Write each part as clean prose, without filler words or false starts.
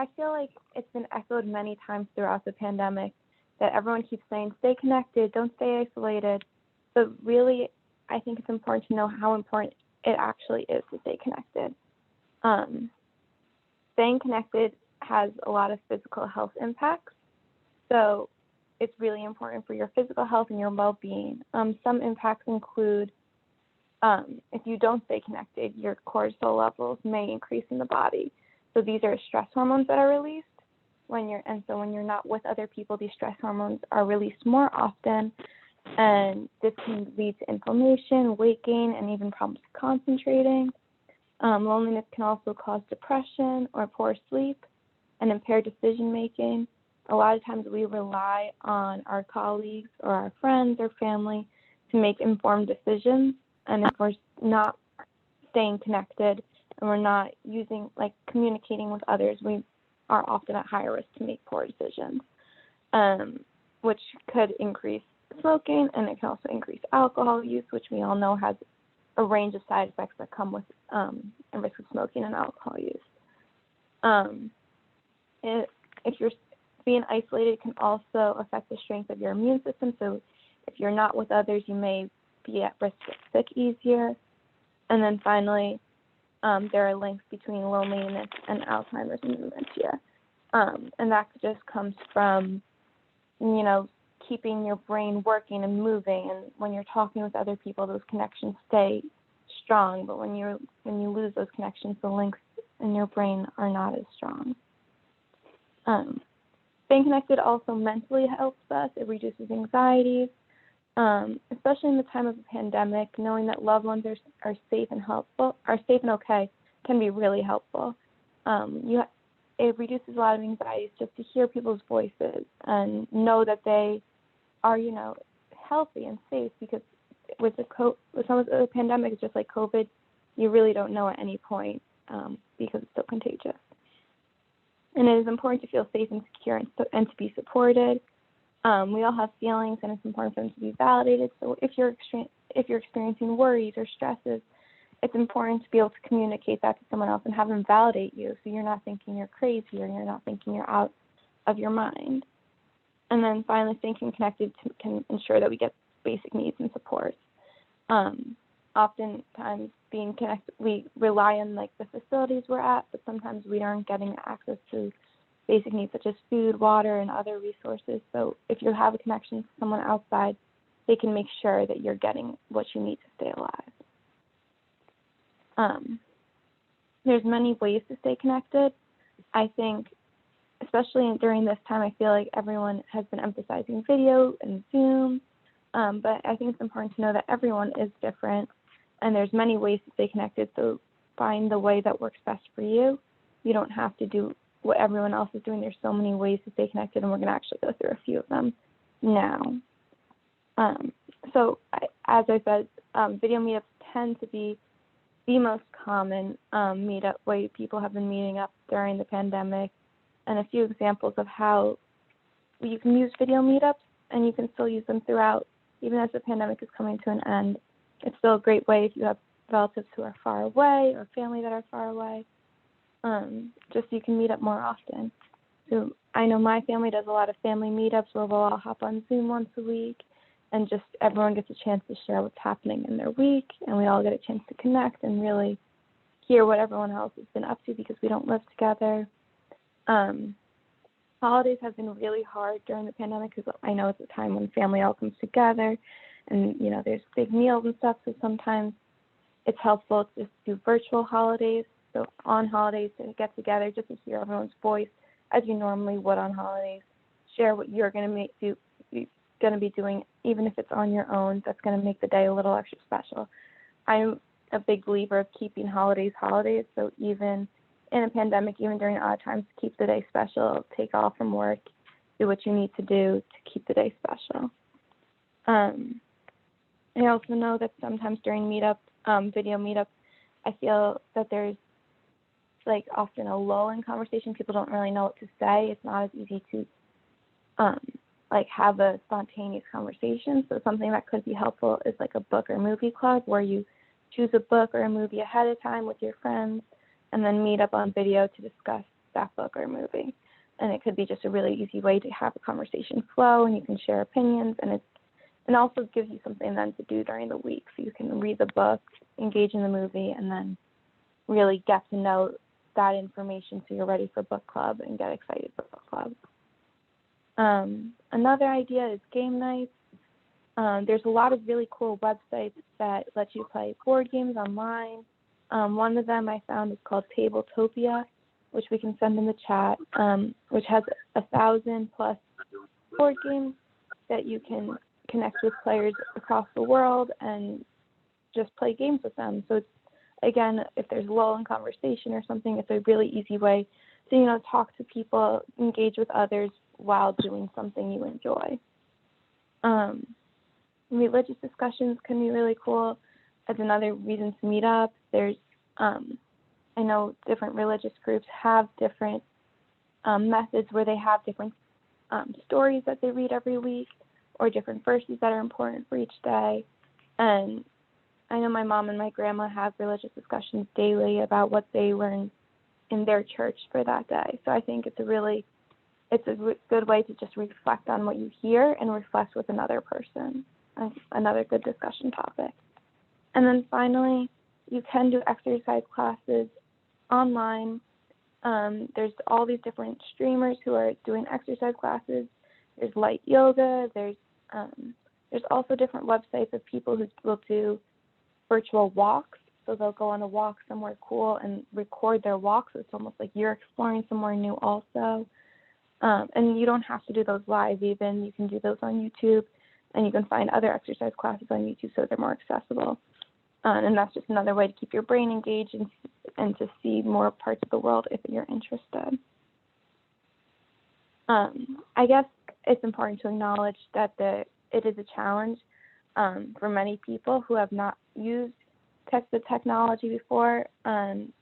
I feel like it's been echoed many times throughout the pandemic that everyone keeps saying, stay connected, don't stay isolated. But really, I think it's important to know how important it actually is to stay connected. Staying connected has a lot of physical health impacts. So it's really important for your physical health and your well-being. Some impacts include if you don't stay connected, your cortisol levels may increase in the body. So these are stress hormones that are released when you're not with other people. These stress hormones are released more often, and this can lead to inflammation, weight gain, and even problems concentrating. Loneliness can also cause depression or poor sleep and impaired decision making. A lot of times we rely on our colleagues or our friends or family to make informed decisions, and if we're not staying connected and we're not communicating with others, we are often at higher risk to make poor decisions, which could increase smoking, and it can also increase alcohol use, which we all know has a range of side effects that come with a risk of smoking and alcohol use. If you're being isolated, it can also affect the strength of your immune system. So if you're not with others, you may be at risk of sick easier. And then finally, there are links between loneliness and Alzheimer's and dementia. And that just comes from, keeping your brain working and moving. And when you're talking with other people, those connections stay strong. But when you lose those connections, the links in your brain are not as strong. Staying connected also mentally helps us. It reduces anxieties, especially in the time of a pandemic. Knowing that loved ones are safe and okay, can be really helpful. It reduces a lot of anxieties just to hear people's voices and know that they are, healthy and safe. Because with some of the pandemic, it's just like COVID. You really don't know at any point because it's so contagious. And it is important to feel safe and secure and to be supported. We all have feelings, and it's important for them to be validated. So if you're experiencing worries or stresses, it's important to be able to communicate that to someone else and have them validate you, so you're not thinking you're crazy or you're not thinking you're out of your mind. And then finally, staying connected can ensure that we get basic needs and supports. Oftentimes, being connected, we rely on the facilities we're at, but sometimes we aren't getting access to basic needs such as food, water, and other resources. So if you have a connection to someone outside, they can make sure that you're getting what you need to stay alive. There's many ways to stay connected. I think, especially during this time, I feel like everyone has been emphasizing video and Zoom, but I think it's important to know that everyone is different, and there's many ways to stay connected, so find the way that works best for you. You don't have to do what everyone else is doing. There's so many ways to stay connected, and we're going to actually go through a few of them now. As I said, video meetups tend to be the most common meetup way people have been meeting up during the pandemic, and a few examples of how you can use video meetups, and you can still use them throughout, even as the pandemic is coming to an end. It's still a great way if you have relatives who are far away or family that are far away, just so you can meet up more often. So I know my family does a lot of family meetups where we'll all hop on Zoom once a week, and just everyone gets a chance to share what's happening in their week, and we all get a chance to connect and really hear what everyone else has been up to because we don't live together. Holidays have been really hard during the pandemic because I know it's a time when family all comes together, and there's big meals and stuff. So sometimes it's helpful to just do virtual holidays. So on holidays to get together just to hear everyone's voice as you normally would on holidays. Share what you're going to be doing, even if it's on your own. That's going to make the day a little extra special. I'm a big believer of keeping holidays. So even in a pandemic, even during odd times, keep the day special. Take off from work, do what you need to do to keep the day special. I also know that sometimes during video meetups, I feel that there's often a lull in conversation. People don't really know what to say. It's not as easy to have a spontaneous conversation. So something that could be helpful is a book or movie club where you choose a book or a movie ahead of time with your friends and then meet up on video to discuss that book or movie. And it could be just a really easy way to have a conversation flow, and you can share opinions, and it also gives you something then to do during the week. So you can read the book, engage in the movie, and then really get to know that information so you're ready for book club and get excited for book club. Another idea is game nights. There's a lot of really cool websites that let you play board games online. One of them I found is called Tabletopia, which we can send in the chat, which has 1,000+ board games that you can connect with players across the world and just play games with them. So it's, again, if there's a lull in conversation or something, it's a really easy way to, talk to people, engage with others while doing something you enjoy. Religious discussions can be really cool as another reason to meet up. There's, I know different religious groups have different methods where they have different stories that they read every week, or different verses that are important for each day. And I know my mom and my grandma have religious discussions daily about what they learned in their church for that day. So I think it's a good way to just reflect on what you hear and reflect with another person. Another good discussion topic. And then finally, you can do exercise classes online. There's all these different streamers who are doing exercise classes. There's light yoga. There's also different websites of people who will do virtual walks. So they'll go on a walk somewhere cool and record their walk. So it's almost like you're exploring somewhere new also. And you don't have to do those live even. You can do those on YouTube, and you can find other exercise classes on YouTube so they're more accessible. And that's just another way to keep your brain engaged and to see more parts of the world if you're interested. I guess it's important to acknowledge that it is a challenge for many people who have not used the technology before and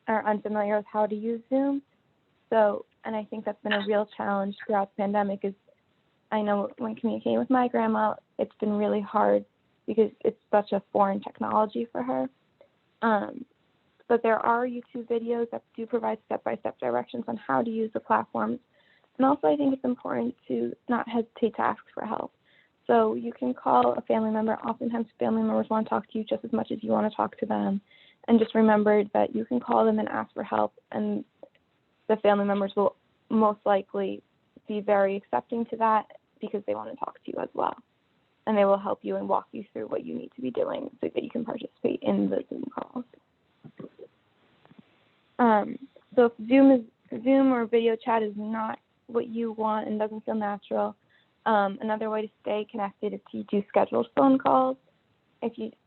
are unfamiliar with how to use Zoom. So, and I think that's been a real challenge throughout the pandemic. Is I know when communicating with my grandma, it's been really hard because it's such a foreign technology for her. But there are YouTube videos that do provide step-by-step directions on how to use the platforms. And also I think it's important to not hesitate to ask for help. So you can call a family member. Oftentimes family members want to talk to you just as much as you want to talk to them. And just remember that you can call them and ask for help, and the family members will most likely be very accepting to that because they want to talk to you as well. And they will help you and walk you through what you need to be doing so that you can participate in the Zoom calls. So if Zoom or video chat is not what you want and doesn't feel natural, another way to stay connected is to do scheduled phone calls.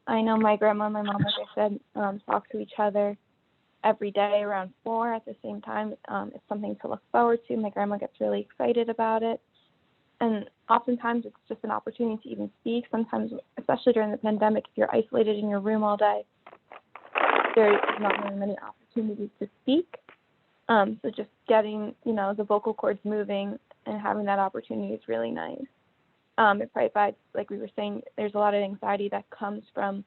I know my grandma and my mom, like I said, talk to each other every day around 4 at the same time. It's something to look forward to. My grandma gets really excited about it. And oftentimes it's just an opportunity to even speak. Sometimes, especially during the pandemic, if you're isolated in your room all day, there's not really many opportunities to speak. So just getting, the vocal cords moving and having that opportunity is really nice. It provides, like we were saying, there's a lot of anxiety that comes from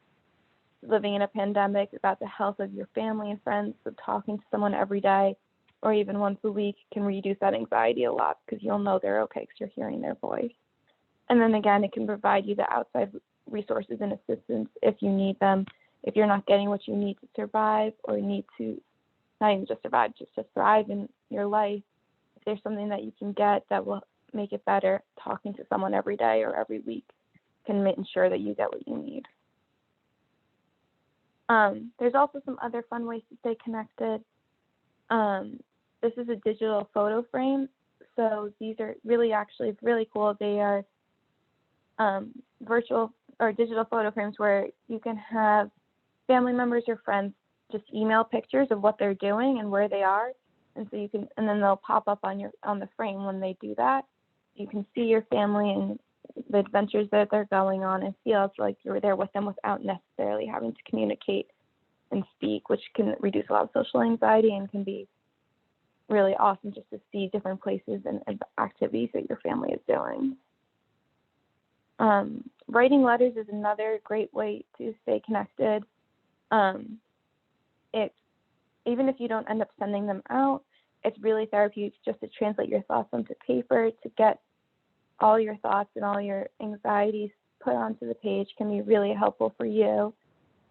living in a pandemic about the health of your family and friends. So talking to someone every day or even once a week can reduce that anxiety a lot because you'll know they're okay because you're hearing their voice. And then again, it can provide you the outside resources and assistance if you need them. If you're not getting what you need to survive or need to not even just survive, just to thrive in your life, if there's something that you can get that will make it better, talking to someone every day or every week can ensure that you get what you need. There's also some other fun ways to stay connected. This is a digital photo frame. So these are really cool. They are virtual or digital photo frames where you can have family members or friends just email pictures of what they're doing and where they are. And so you can, and then they'll pop up on the frame when they do that. You can see your family and the adventures that they're going on and feel like you're there with them without necessarily having to communicate and speak, which can reduce a lot of social anxiety and can be really awesome just to see different places and activities that your family is doing. Writing letters is another great way to stay connected. Even if you don't end up sending them out, it's really therapeutic just to translate your thoughts onto paper, to get all your thoughts and all your anxieties put onto the page can be really helpful for you.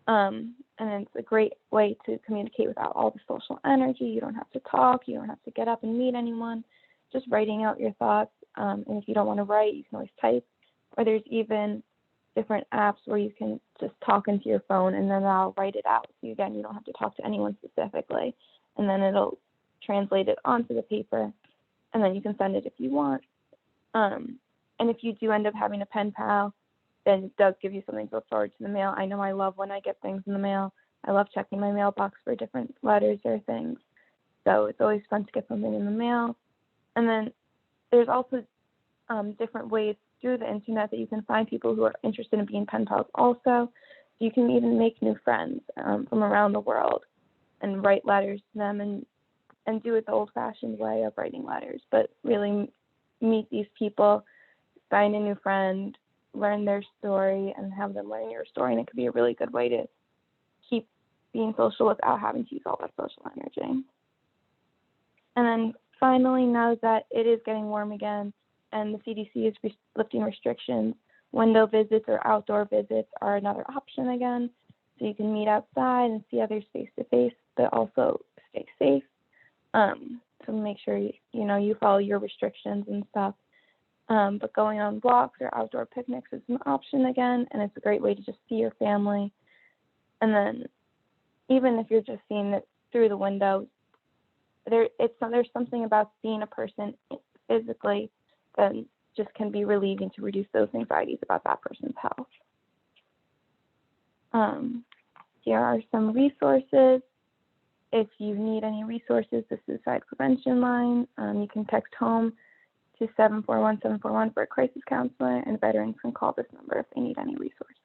And it's a great way to communicate without all the social energy. You don't have to talk. You don't have to get up and meet anyone. Just writing out your thoughts. And if you don't want to write, you can always type. Or there's even different apps where you can just talk into your phone and then I'll write it out. So again, you don't have to talk to anyone specifically. And then it'll translate it onto the paper. And then you can send it if you want. And if you do end up having a pen pal, then it does give you something to look forward to in the mail. I know I love when I get things in the mail. I love checking my mailbox for different letters or things. So it's always fun to get something in the mail. And then there's also different ways through the internet that you can find people who are interested in being pen pals also. You can even make new friends from around the world and write letters to them and do it the old-fashioned way of writing letters, but really meet these people, find a new friend, learn their story, and have them learn your story. And it could be a really good way to keep being social without having to use all that social energy. And then finally, know that it is getting warm again, and the CDC is lifting restrictions. Window visits or outdoor visits are another option again, so you can meet outside and see others face-to-face, but also stay safe. So make sure you follow your restrictions and stuff. But going on walks or outdoor picnics is an option again, and it's a great way to just see your family. And then even if you're just seeing it through the window, there's something about seeing a person physically that just can be relieving to reduce those anxieties about that person's health. Here are some resources. If you need any resources, the suicide prevention line, you can text home to 741-741 for a crisis counselor, and veterans can call this number if they need any resources.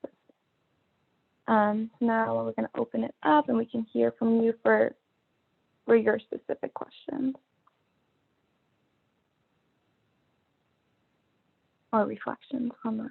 So now we're going to open it up and we can hear from you for your specific questions or reflections on that.